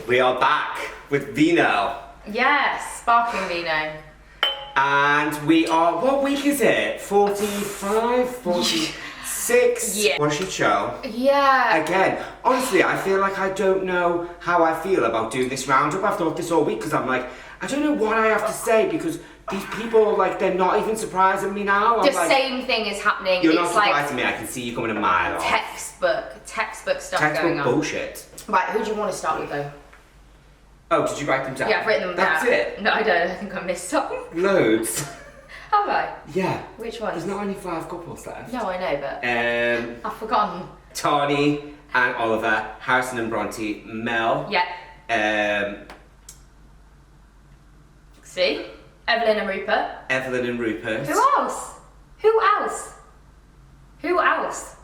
We are back with Vino. Yes, sparkling Vino. And we are, what week is it? 45, 46? Yeah. What a shit show. Yeah. Again, honestly, I feel like I don't know how I feel about doing this roundup. I've thought this all week because I'm like, I don't know what I have to say because these people, like, they're not even surprising me now. The same thing is happening. You're not surprising me, I can see you coming a mile off. Textbook stuff going on. Textbook bullshit. Right, who do you want to start with though? Oh, did you write them down? Yeah, I've written them down. That's it? No, I don't. I think I missed some. Loads. Have I? Yeah. Which ones? There's not only 5 couples left. No, I know, but I've forgotten. Tawny and Oliver, Harrison and Bronte, Mel. Yeah. See? Evelyn and Rupert. Evelyn and Rupert. Who else? Who else? Who else?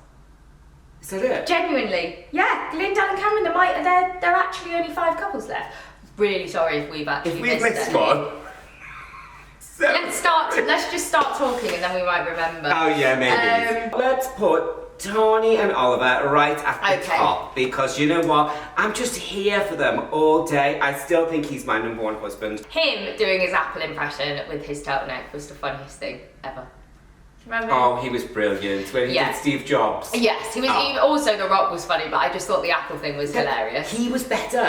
Is that it? Genuinely. Yeah, Melinda and Cameron, they're actually only 5 couples left. Really sorry if we've actually missed one. So Let's just start talking and then we might remember. Oh yeah, maybe. Let's put Tawny and Oliver right at the top because you know what? I'm just here for them all day. I still think he's my #1 husband. Him doing his Apple impression with his turtleneck was the funniest thing ever. Remember? Oh, he was brilliant when he did Steve Jobs. Yes, he was. Also, The Rock was funny, but I just thought the Apple thing was hilarious. He was better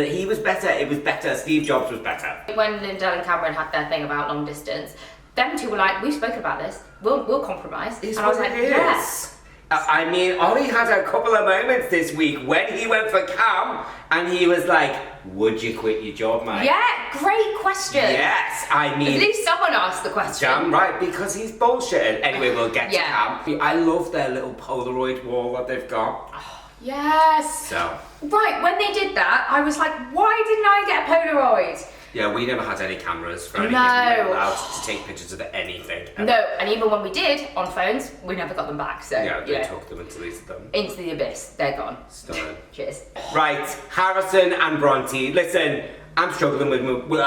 He was better. It was better. Steve Jobs was better. When Linda and Cameron had their thing about long distance, them two were like, "We've spoken about this. We'll compromise." It's and I was what like, it is. "Yes." I mean, Ollie had a couple of moments this week when he went for Cam and he was like, would you quit your job, mate? Yeah, great question. Yes, I mean... At least someone asked the question. Damn right, because he's bullshitting. Anyway, we'll get to Cam. I love their little Polaroid wall that they've got. Oh, yes. So... Right, when they did that, I was like, why didn't I get a Polaroid? Yeah, we never had any cameras for anything. We weren't allowed to take pictures of anything. Ever. No, and even when we did, on phones, we never got them back, so... Yeah, they took them and deleted them. Into the abyss. They're gone. Stunning. Cheers. Right, Harrison and Bronte. Listen, I'm struggling with what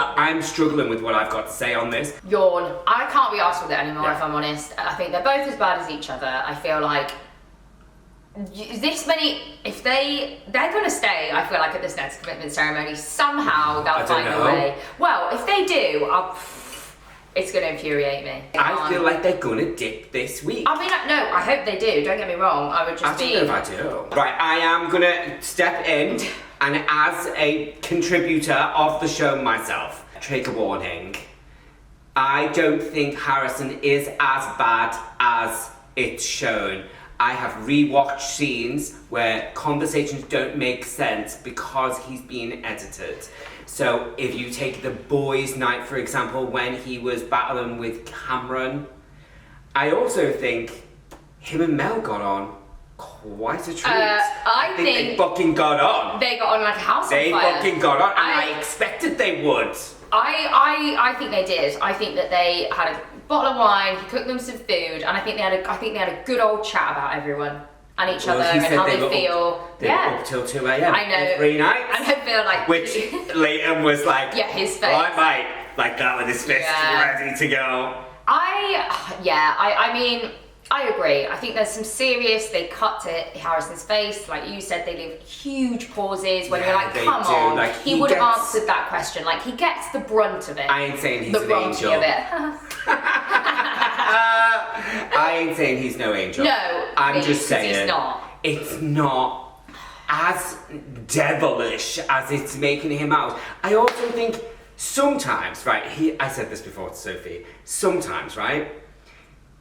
I've got to say on this. Yawn. I can't be arsed with it anymore, if I'm honest. I think they're both as bad as each other. I feel like... if they're gonna stay, I feel like at this next commitment ceremony, somehow they'll find a way. Well, if they do, it's gonna infuriate me. I feel like they're gonna dip this week. I mean, no, I hope they do, don't get me wrong, I would just be... I don't know if I do. Right, I am gonna step in, and as a contributor of the show myself, trigger warning, I don't think Harrison is as bad as it's shown. I have rewatched scenes where conversations don't make sense because he's being edited. So if you take the boys' night, for example, when he was battling with Cameron, I also think him and Mel got on quite a treat. I think they fucking got on. They got on like a house on fire. They fucking got on, and I expected they would. I think they did. I think that they had a bottle of wine, he cooked them some food, and I think they had a good old chat about everyone and each other and how they feel. They were up till 2 a.m. I know. Every night. And I feel like which Leighton was like, his face. Right, mate, like that with his fist ready to go. I mean, I agree. I think there's some serious, they cut to Harrison's face, like you said, they leave huge pauses when you're like, come on, like, he would have answered that question, like he gets the brunt of it. I ain't saying he's an angel. Of it. I ain't saying he's no angel. No, I'm just saying he's not. It's not as devilish as it's making him out. I also think sometimes, right, I said this before to Sophie, sometimes, right,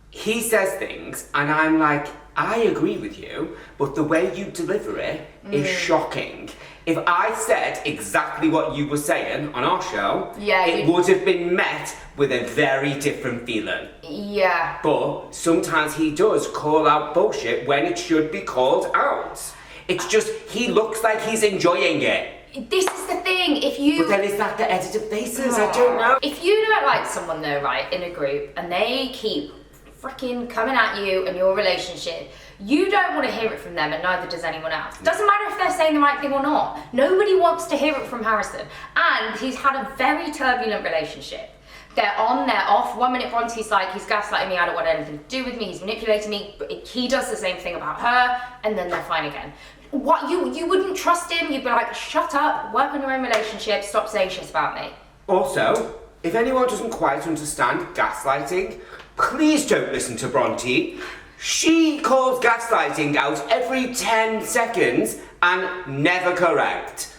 he says things and I'm like, I agree with you, but the way you deliver it is shocking. If I said exactly what you were saying on our show, it would have been met with a very different feeling. Yeah. But sometimes he does call out bullshit when it should be called out. It's just, he looks like he's enjoying it. This is the thing, if you... But then is that the edited faces? I don't know. If you don't like someone though, right, in a group, and they keep freaking coming at you and your relationship, you don't want to hear it from them, and neither does anyone else. Doesn't matter if they're saying the right thing or not. Nobody wants to hear it from Harrison. And he's had a very turbulent relationship. They're on, they're off. 1 minute Bronte's like, he's gaslighting me, I don't want anything to do with me, he's manipulating me. But he does the same thing about her, and then they're fine again. What, you wouldn't trust him? You'd be like, shut up, work on your own relationship, stop saying shit about me. Also, if anyone doesn't quite understand gaslighting, please don't listen to Bronte. She calls gaslighting out every 10 seconds and never correct.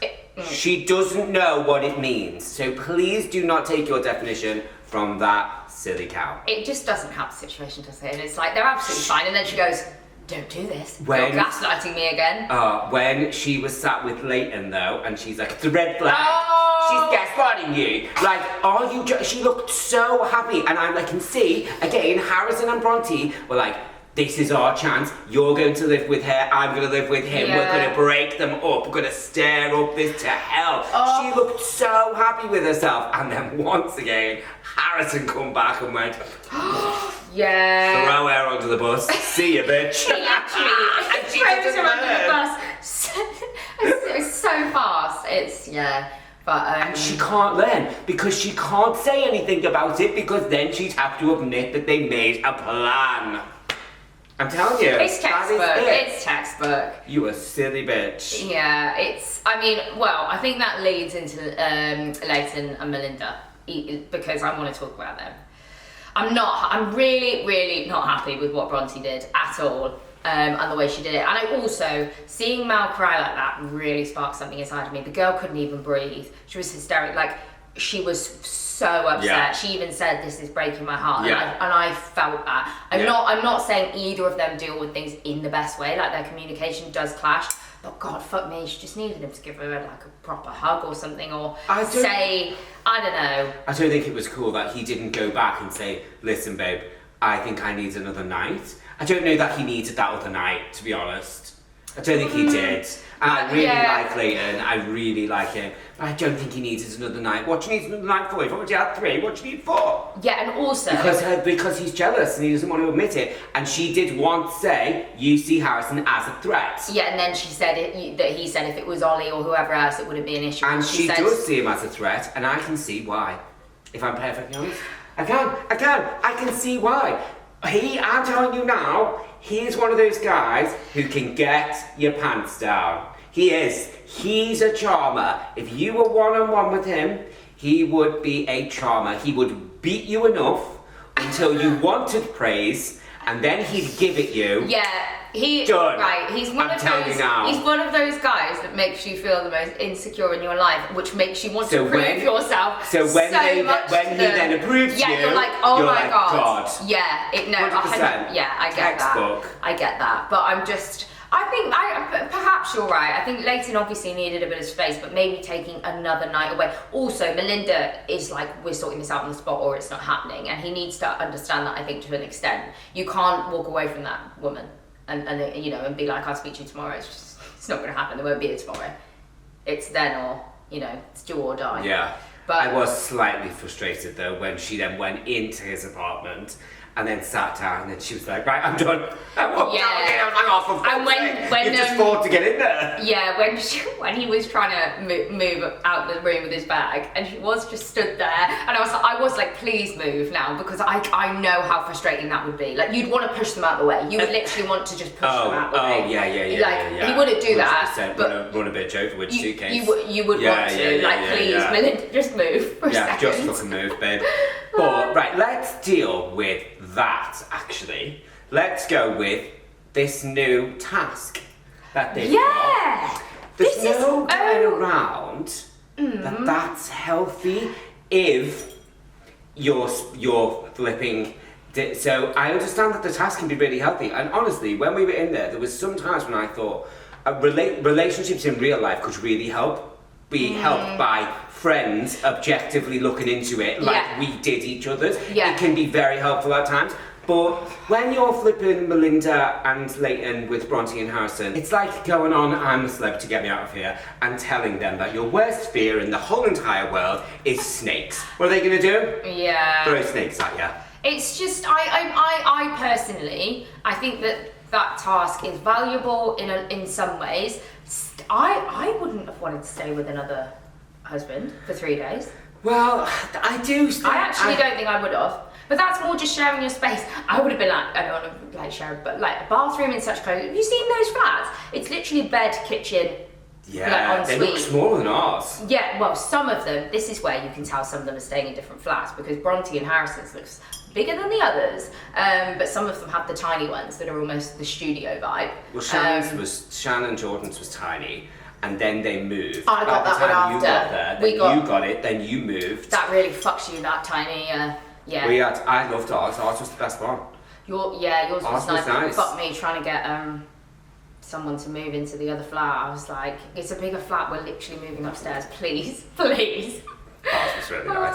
She doesn't know what it means, so please do not take your definition from that silly cow. It just doesn't help the situation, does it? And it's like, they're absolutely fine, and then she goes, don't do this, you're gaslighting me again. When she was sat with Leighton though, and she's like, it's a red flag. She's gaslighting you. Like, are you she looked so happy, and I can see, again, Harrison and Bronte were like, this is our chance. You're going to live with her. I'm going to live with him. Yeah. We're going to break them up. We're going to stir up this to hell. She looked so happy with herself. And then once again, Harrison come back and went, yeah. throw her under the bus. See ya, bitch. He actually throws her under the bus. It's so fast. It's, yeah. But she can't learn because she can't say anything about it because then she'd have to admit that they made a plan. I'm telling you. It's textbook. It's textbook. You a silly bitch. Yeah, I think that leads into Leighton and Melinda because I want to talk about them. I'm really, really not happy with what Bronte did at all. And the way she did it. And I also, seeing Mal cry like that really sparked something inside of me. The girl couldn't even breathe. She was hysterical. Like, she was so upset. Yeah. She even said, this is breaking my heart. Yeah. And I felt that. I'm not saying either of them deal with things in the best way. Like, their communication does clash. But God, fuck me, she just needed him to give her like a proper hug or something, or say, I don't know. I don't think it was cool that he didn't go back and say, listen, babe, I think I need another night. I don't know that he needed that other night, to be honest. I don't think he did. And I really like Leighton, I really like him. But I don't think he needed another night. What do you need another night for? You've already had 3, what do you need 4? Yeah, and also... Because he's jealous and he doesn't want to admit it. And she did once say, you see Harrison as a threat. Yeah, and then she said that he said if it was Ollie or whoever else, it wouldn't be an issue. And she does see him as a threat, and I can see why. If I'm perfectly honest. I can see why. I'm telling you now, he's one of those guys who can get your pants down. He is. He's a charmer. If you were one-on-one with him, he would be a charmer. He would beat you enough until you wanted praise, and then he'd give it you. Yeah, Done. Right. He's one of those guys that makes you feel the most insecure in your life, which makes you want to prove yourself. So when he then approves you, you're like, oh you're my like, God. Yeah, 100%. Yeah, I get Textbook. that. I get that. But I think perhaps you're right. I think Leighton obviously needed a bit of space, but maybe taking another night away. Also, Melinda is like, we're sorting this out on the spot or it's not happening, and he needs to understand that, I think, to an extent. You can't walk away from that woman and be like, I'll speak to you tomorrow. It's not going to happen. There won't be a tomorrow. It's then or, it's do or die. Yeah. But I was slightly frustrated though when she then went into his apartment and then sat down, and then she was like, right, I'm done. I walked out again, I was like, oh, for fuck's sake, you just fought to get in there. Yeah, when he was trying to move out the room with his bag, and she was just stood there, and I was like, please move now, because I know how frustrating that would be. Like, you'd want to push them out the way. You would literally want to just push them out the way. Oh, yeah. He wouldn't do that. But run a bitch over with suitcase. You would want to. Please, Melinda, just move for a second. Just fucking move, babe. But, right, let's deal with that, actually. Let's go with this new task that they've got. There's no getting around that's healthy if you're flipping. So I understand that the task can be really healthy. And honestly, when we were in there was some times when I thought relationships in real life could really be helped by friends objectively looking into it like we did each other's. It can be very helpful at times. But when you're flipping Melinda and Leighton with Bronte and Harrison, it's like going on I'm a Celeb to Get Me Out of Here and telling them that your worst fear in the whole entire world is snakes. What are they going to do? Yeah. Throw snakes at you. It's just, I personally, I think that task is valuable in some ways. I wouldn't have wanted to stay with another husband for 3 days. Well, I do. I actually don't think I would have. But that's more just sharing your space. I would have been like, I don't want to like share, but like a bathroom in such close. Have you seen those flats? It's literally bed, kitchen. Yeah, like, they look smaller than ours. Yeah, well, some of them. This is where you can tell some of them are staying in different flats because Bronte and Harrison's looks bigger than the others, but some of them have the tiny ones that are almost the studio vibe. Well, Shannon Jordan's was tiny. And then they moved. I got that one after. You got there, then you got it, then you moved. That really fucks you, that tiny, yeah. I loved ours. Ours was the best one. Yours was nice. Fuck me trying to get someone to move into the other flat. I was like, it's a bigger flat. We're literally moving upstairs. Please. Ours was really nice.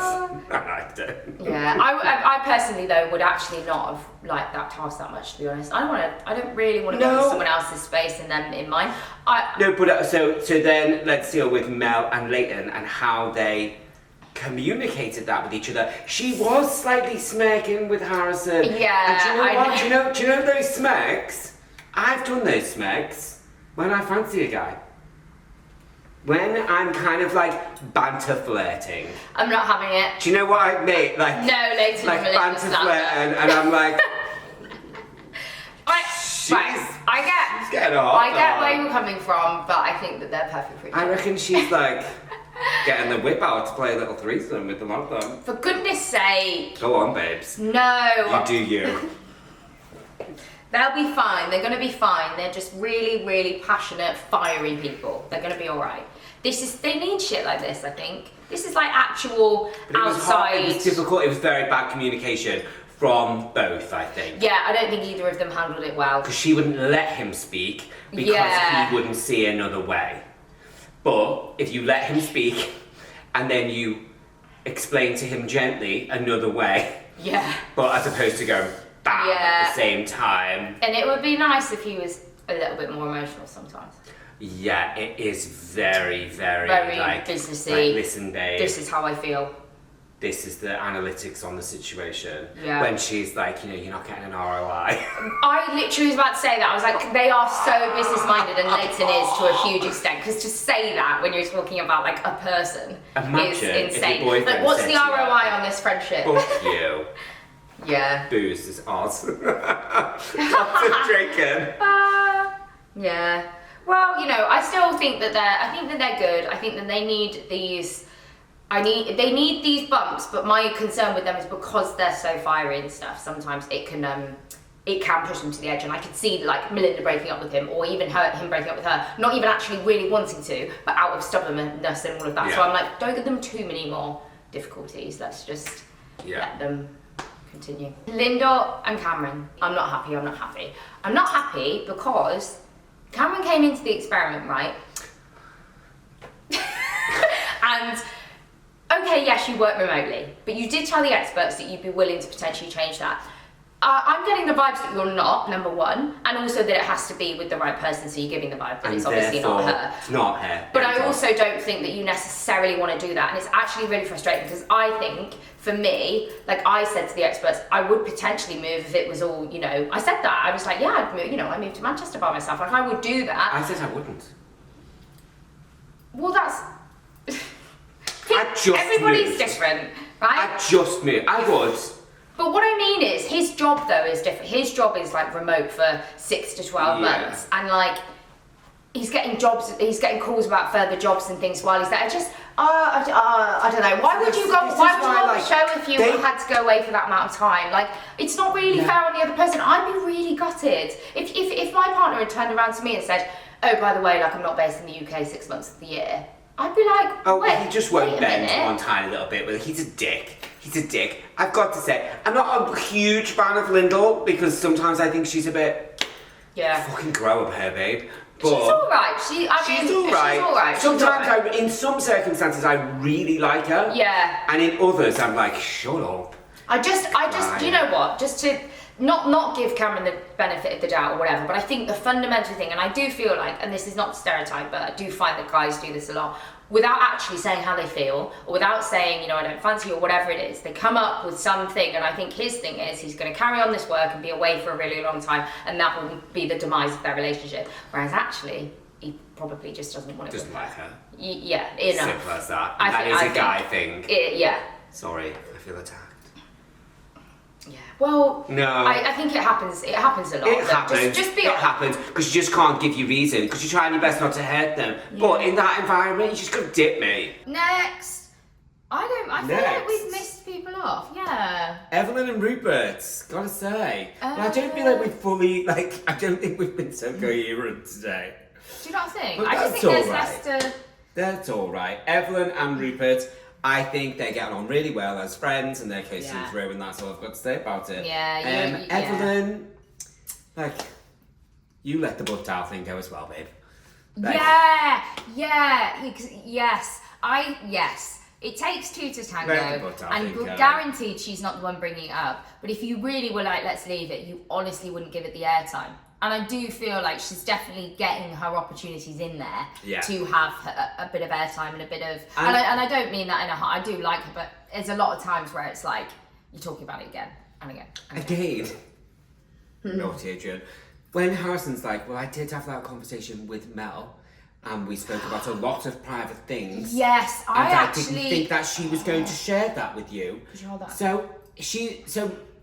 I liked it. Yeah, I personally though would actually not have liked that house that much, to be honest. I don't really want to go into someone else's space and then in mine. No, but so then let's deal with Mel and Leighton and how they communicated that with each other. She was slightly smirking with Harrison. Yeah. And do you know what? Do you know those smirks? I've done those smirks when I fancy a guy. When I'm kind of like banter flirting. I'm not having it. Do you know what I mean? Like no, Leighton like banter flirting, and I'm like. I get where you're coming from, but I think that they're perfect for each other. I reckon she's like getting the whip out to play a little threesome with the one of them. For goodness sake. Go on, babes. No. You do you. They'll be fine. They're going to be fine. They're just really, really passionate, fiery people. They're going to be all right. They need shit like this, I think. This is like actual outside. It was difficult. It was very bad communication from both, I think. Yeah, I don't think either of them handled it well. Because she wouldn't let him speak because he wouldn't see another way. But if you let him speak and then you explain to him gently another way. Yeah. But as opposed to going bam at the same time. And it would be nice if he was a little bit more emotional sometimes. Yeah, it is very, very like businessy. Like, listen, babe. This is how I feel. This is the analytics on the situation. Yeah. When she's like, you know, you're not getting an ROI. I literally was about to say that. I was like, they are so business-minded, and Leighton is to a huge extent. Because to say that when you're talking about like a person is insane. Like, what's the ROI on this friendship? Fuck you. Yeah. Booze is ours. Lots of drinking. Yeah. Well, you know, I still think that they're good. I think that they need these. They need these bumps, but my concern with them is because they're so fiery and stuff. Sometimes it can push them to the edge, and I could see like Melinda breaking up with him, or even him breaking up with her, not even actually really wanting to, but out of stubbornness and all of that. Yeah. So I'm like, don't give them too many more difficulties. Let's just let them continue. Linda and Cameron, I'm not happy. I'm not happy because Cameron came into the experiment, right? And okay, yes, you work remotely, but you did tell the experts that you'd be willing to potentially change that. I'm getting the vibes that you're not, number one, and also that it has to be with the right person, so you're giving the vibe that it's obviously not her. It's not her. But I also don't think that you necessarily want to do that, and it's actually really frustrating because I think, for me, like I said to the experts, I would potentially move if it was all, you know, I said that. I was like, yeah, I'd move, you know, I moved to Manchester by myself, like I would do that. I said I wouldn't. Well, that's... Everybody's different, right? I just moved. I would. But what I mean is, his job though is different. His job is like remote for 6 to 12 months, and like he's getting calls about further jobs and things while he's there. I don't know. Why would you go on the show if you had to go away for that amount of time? Like, it's not really fair on the other person. I'd be really gutted if my partner had turned around to me and said, "Oh, by the way, like I'm not based in the UK 6 months of the year." I'd be like, oh, he just won't bend one tiny little bit. Well, he's a dick. I've got to say, I'm not a huge fan of Lyndall because sometimes I think she's a bit. Yeah. Fucking grow up, her babe. But she's all right. She's all right. Sometimes, in some circumstances, I really like her. Yeah. And in others, I'm like, shut up. I just, you know what? Just to not give Cameron the benefit of the doubt or whatever, but I think the fundamental thing, and I do feel like, and this is not to stereotype, but I do find that guys do this a lot, without actually saying how they feel, or without saying, you know, I don't fancy you, or whatever it is, they come up with something, and I think his thing is he's going to carry on this work and be away for a really long time, and that will be the demise of their relationship. Whereas actually, he probably just doesn't want it. Doesn't like her. Yeah, enough. Simple as that. That is a guy thing. Yeah. Sorry, I feel attacked. Yeah. Well, no. I think it happens. It happens a lot. It happens. Just be it happens because you just can't give you reason because you're trying your best not to hurt them. Yeah. But in that environment, you just got to dip me. Next. I feel like we've missed people off. Yeah. Evelyn and Rupert. Gotta say. But I don't feel like we've fully I don't think we've been so coherent today. Do you not think? But I just think there's less to. That's all right. Evelyn and Rupert. I think they're getting on really well as friends and they're coasting through, and that's all I've got to say about it. Yeah, Evelyn, you let the butt dial thing go as well, babe. Yes. It takes two to tango, and we're guaranteed she's not the one bringing it up. But if you really were like, let's leave it, you honestly wouldn't give it the airtime. And I do feel like she's definitely getting her opportunities in there to have a bit of airtime and a bit of... And I don't mean that in a heart. I do like her, but there's a lot of times where it's like, you're talking about it again and again. And again. Naughty Adrian. When Harrison's like, well, I did have that conversation with Mel, and we spoke about a lot of private things. Yes, I didn't think that she was going to share that with you. Could you hold that? So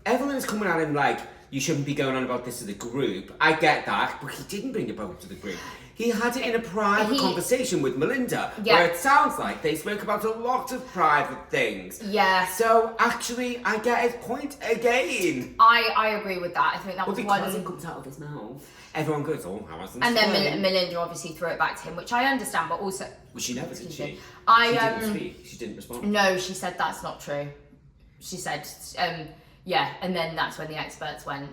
Evelyn's coming at him like, you shouldn't be going on about this to the group. I get that, but he didn't bring it back to the group. He had it in a private conversation with Melinda, where it sounds like they spoke about a lot of private things. Yeah. So actually, I get his point again. I agree with that. I think that was one. Because it comes out of his mouth. Everyone goes, oh, Harrison's and then Melinda obviously threw it back to him, which I understand, but also... Well, she never did, she? She didn't speak. She didn't respond. No, she said that's not true. She said... and then that's when the experts went,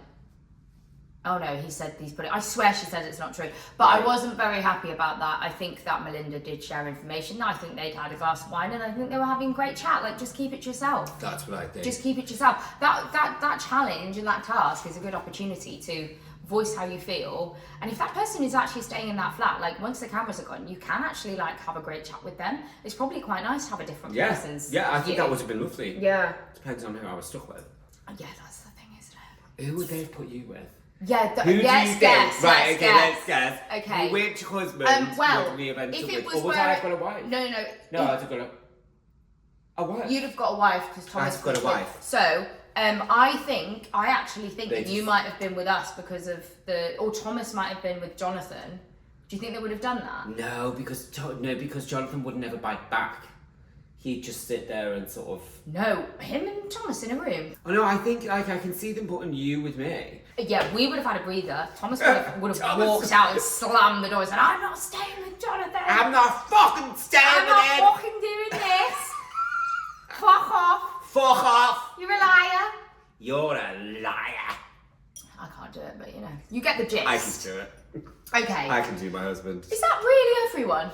oh no, he said he's put it... I swear she said it's not true. But I wasn't very happy about that. I think that Melinda did share information. I think they'd had a glass of wine and I think they were having a great chat. Like, just keep it to yourself. That's what I think. Just keep it to yourself. That challenge and that task is a good opportunity to voice how you feel. And if that person is actually staying in that flat, like, once the cameras are gone, you can actually, like, have a great chat with them. It's probably quite nice to have a different person's Yeah, I think that would have been lovely. Yeah. Depends on who I was stuck with. Yeah, that's the thing, isn't it? Who would they have put you with? Yeah, who do you think? Right, let's guess. Okay. Which husband would we eventually with? Or would I have got a wife? No. No, I'd have got a wife. You'd have got a wife because Thomas got a wife. So, I actually think that you might have been with us because of or Thomas might have been with Jonathan. Do you think they would have done that? No, because Jonathan would never bite back. He'd just sit there and sort of... No, him and Thomas in a room. Oh no, I think I can see them putting you with me. Yeah, we would have had a breather. Thomas would have walked out and slammed the door and said, I'm not staying with Jonathan. I'm not fucking staying with him. I'm not fucking doing this. Fuck off. Fuck off. You're a liar. You're a liar. I can't do it, but you know. You get the gist. I can do it. Okay. I can do my husband. Is that really everyone?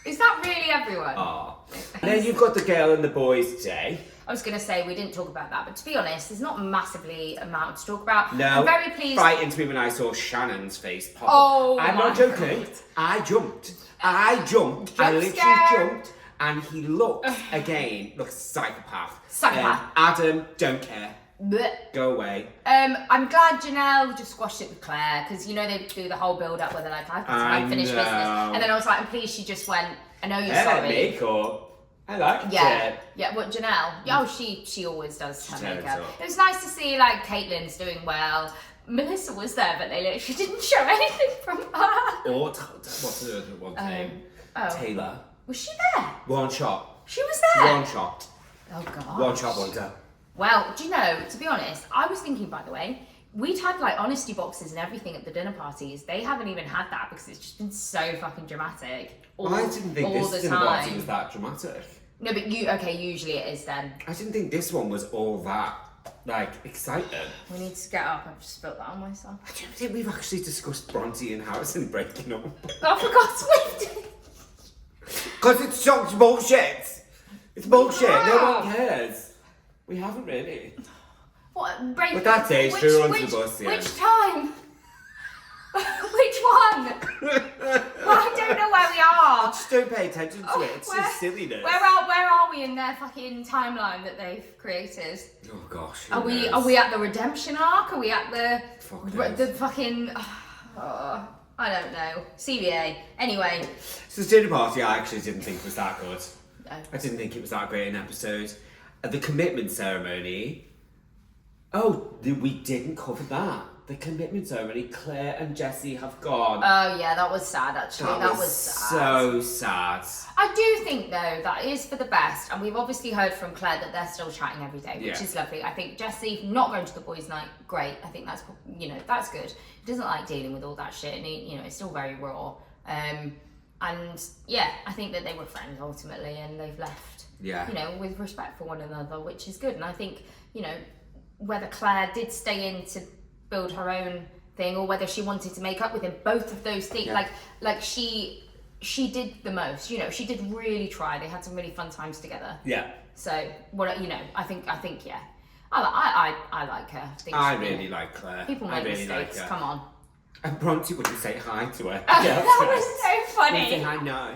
Is that really everyone? Oh. And then you've got the girl and the boys day. I was going to say we didn't talk about that, but to be honest, there's not massively amount to talk about. No. I'm very pleased. Frightened me when I saw Shannon's face pop. Oh, I'm not joking. God. I jumped. I literally jumped. And he looks psychopath. Adam, don't care. Blech. Go away. I'm glad Janelle just squashed it with Claire, because you know they do the whole build up where they're like, I've got some unfinished business. And then I was like, I'm pleased she just went, I know you're sorry. Makeup. I like it. Yeah, what, Janelle? Yeah, she always does her makeup. It was nice to see, like, Caitlin's doing well. Melissa was there, but they literally didn't show anything from her. Or, what's the other one's name? Taylor. Was she there? One shot. She was there? One shot. Oh, God. One shot wonder. Well, do you know, to be honest, I was thinking, by the way, we'd had, like, honesty boxes and everything at the dinner parties. They haven't even had that because it's just been so fucking dramatic. I didn't think this dinner party was that dramatic. No, but usually it is then. I didn't think this one was all that, like, exciting. We need to get up. I've just spilt that on myself. I don't think we've actually discussed Bronte and Harrison breaking up. Oh, for God's sake. Because it's such bullshit. It's bullshit. No one cares. We haven't really. What? Break? But that's it. Threw onto the bus, yeah. Which time? Which one? Well, I don't know where we are. Just don't pay attention to it. It's just silliness. Where are we in their fucking timeline that they've created? Oh gosh. Are we at the redemption arc? Are we at the fucking? I don't know. CBA. Anyway. So the dinner party I actually didn't think was that good. No. I didn't think it was that great an episode. The commitment ceremony. Oh, we didn't cover that. The commitment ceremony, Claire and Jessie have gone. Oh yeah, that was sad actually. That was sad. So sad. I do think though that is for the best, and we've obviously heard from Claire that they're still chatting every day, which is lovely. I think Jessie not going to the boys' night, great. I think that's that's good. He doesn't like dealing with all that shit, and it's still very raw. And yeah, I think that they were friends ultimately, and they've left. Yeah. With respect for one another, which is good. And I think whether Claire did stay in to build her own thing or whether she wanted to make up with him, both of those things, like she did the most. She did really try. They had some really fun times together. Yeah. So I think yeah, I like her. I really like Claire. People make mistakes. Come on. And Bronte wouldn't say hi to her. That was so funny. Wouldn't say hi. No.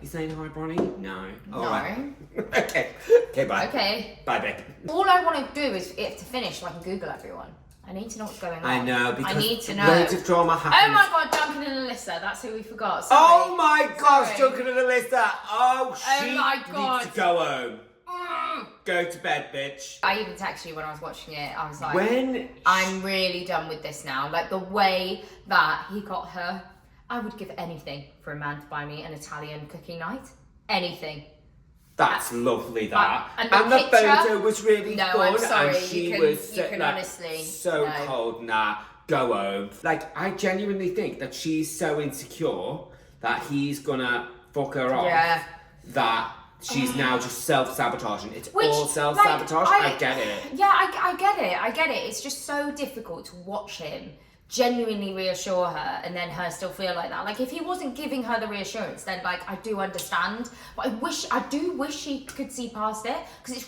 You saying hi, Bronte? No. All right. Okay, bye. Okay. Bye, babe. All I want to do is to finish so I can Google everyone. I need to know what's going on. I know, because I need to know. loads of drama happens. Oh my god, Duncan and Alyssa, that's who we forgot. Sorry. Oh my gosh, Sorry. Duncan and Alyssa. Oh, she my God. needs to go home. Go to bed, bitch. I even texted you when I was watching it. I was like, when I'm really done with this now. Like the way that he got her. I would give anything for a man to buy me an Italian cookie night. Anything. That's lovely, that. And the picture, photo was really no, fun. I'm sorry. And she you can honestly. so no. cold. Nah, go home. Like, I genuinely think that she's so insecure that he's gonna fuck her off. Yeah. That she's now just self-sabotaging. It's all self-sabotage. I get it. Yeah, I get it. It's just so difficult to watch him genuinely reassure her and then her still feel like that. Like if he wasn't giving her the reassurance, then like I do understand, but I do wish she could see past it, because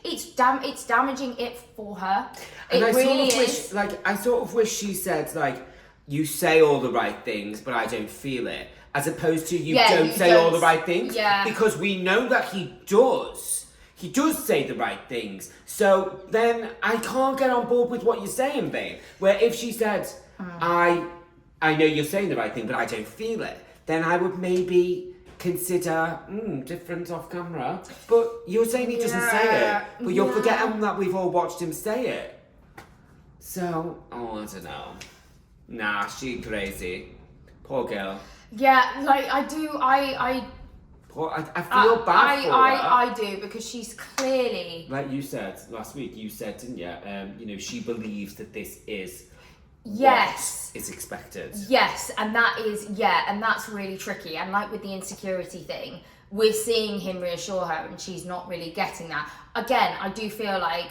it's damaging it for her. And it really is. I sort of wish she said like, you say all the right things, but I don't feel it, as opposed to you don't say all the right things. Yeah. Because we know that he does. He does say the right things. So then I can't get on board with what you're saying, babe. Where if she said, I know you're saying the right thing, but I don't feel it, then I would maybe consider different off camera. But you're saying he doesn't say it, but you're forgetting that we've all watched him say it. So, I don't know. Nah, she crazy. Poor girl. Yeah, like I do, I feel bad for her. I do, because she's clearly, like you said last week, didn't you? She believes that this is yes, what is expected. Yes, and that's really tricky. And like with the insecurity thing, we're seeing him reassure her, and she's not really getting that. Again, I do feel like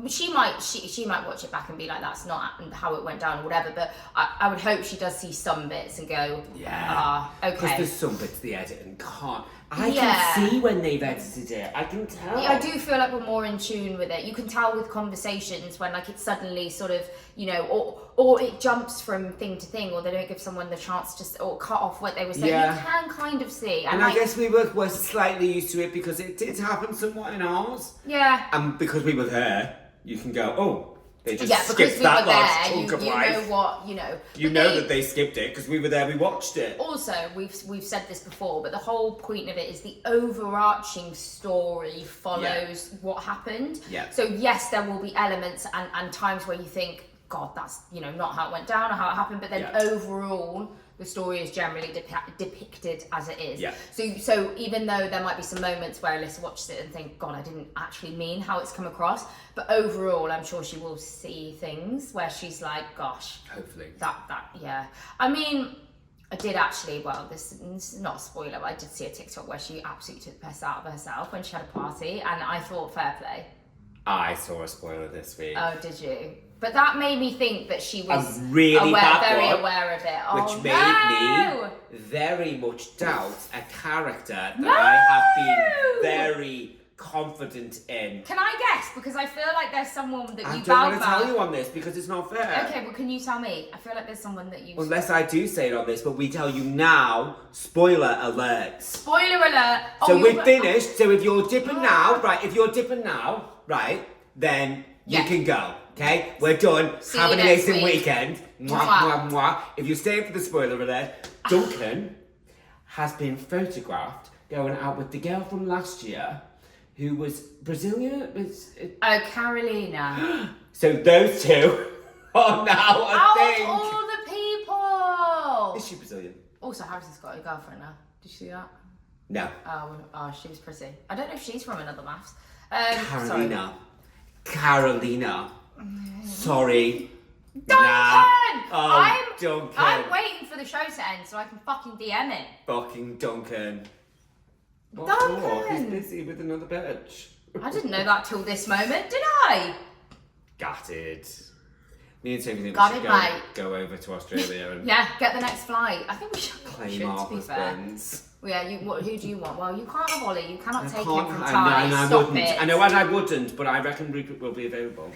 she might watch it back and be like, that's not how it went down or whatever. But I would hope she does see some bits and go, okay. Because there's some bits the editing can't. I can see when they've edited it. I can tell. I do feel like we're more in tune with it. You can tell with conversations when like it's suddenly sort of, or it jumps from thing to thing, or they don't give someone the chance to or cut off what they were saying. Yeah. You can kind of see. And I guess we were slightly used to it because it did happen somewhat in ours. Yeah. And because we were there, you can go, oh, they just because skipped we that were last there, chunk of you life. know what, You know that they skipped it because we were there, we watched it. Also, we've said this before, but the whole point of it is the overarching story follows what happened. Yeah. So yes, there will be elements and times where you think, God, that's not how it went down or how it happened, but then overall the story is generally depicted as it is. Yeah. So even though there might be some moments where Alyssa watches it and think, God, I didn't actually mean how it's come across, but overall I'm sure she will see things where she's like, gosh, hopefully yeah. I mean, I did actually, well, this is not a spoiler, but I did see a TikTok where she absolutely took the piss out of herself when she had a party, and I thought, fair play. I saw a spoiler this week. Oh, did you? But that made me think that she was very aware of it. Which made me very much doubt a character that I have been very confident in. Can I guess? Because I feel like there's someone that I you don't want to tell you on this because it's not fair. Okay, well, can you tell me? I feel like there's someone that you... Unless I do say it on this, but we tell you now, spoiler alert. Spoiler alert. So we're finished. So if you're dipping now, then you can go. Okay, we're done. See Have you an next amazing week. weekend. Mwah, mwah, mwah. If you're staying for the spoiler alert, Duncan has been photographed going out with the girl from last year who was Brazilian. Oh, Carolina. So those two are now a thing. Out of all the people. Is she Brazilian? Also, Harrison's got a girlfriend now. Did you see that? No. Oh, she was pretty. I don't know if she's from another MAFS. Carolina. Carolina. Sorry. Duncan! Oh, Duncan. I'm waiting for the show to end so I can fucking DM it. Fucking Duncan. What Duncan! for? He's busy with another bitch. I didn't know that till this moment, did I? Gutted. Me and Sophie think Got we it, should mate. go over to Australia and Yeah, get the next flight. I think we should. claim our to be fair. husbands. Yeah, who do you want? Well, you can't have Ollie. You cannot take him Can't- from I Ty. know, and Stop I wouldn't. it. I know, and I wouldn't, but I reckon Rupert will be available.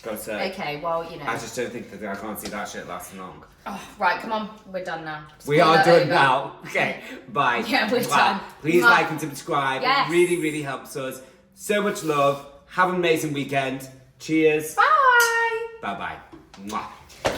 Gotta say. Okay, well, you know. I just don't think that I can't see that shit lasting long. Oh, right, come on. We're done now. We are Spoiler done over. now. Okay, bye. Yeah, we're Mwah. done. Please Mwah. like and subscribe. Yes. It really, really helps us. So much love. Have an amazing weekend. Cheers. Bye. Bye bye. Mwah.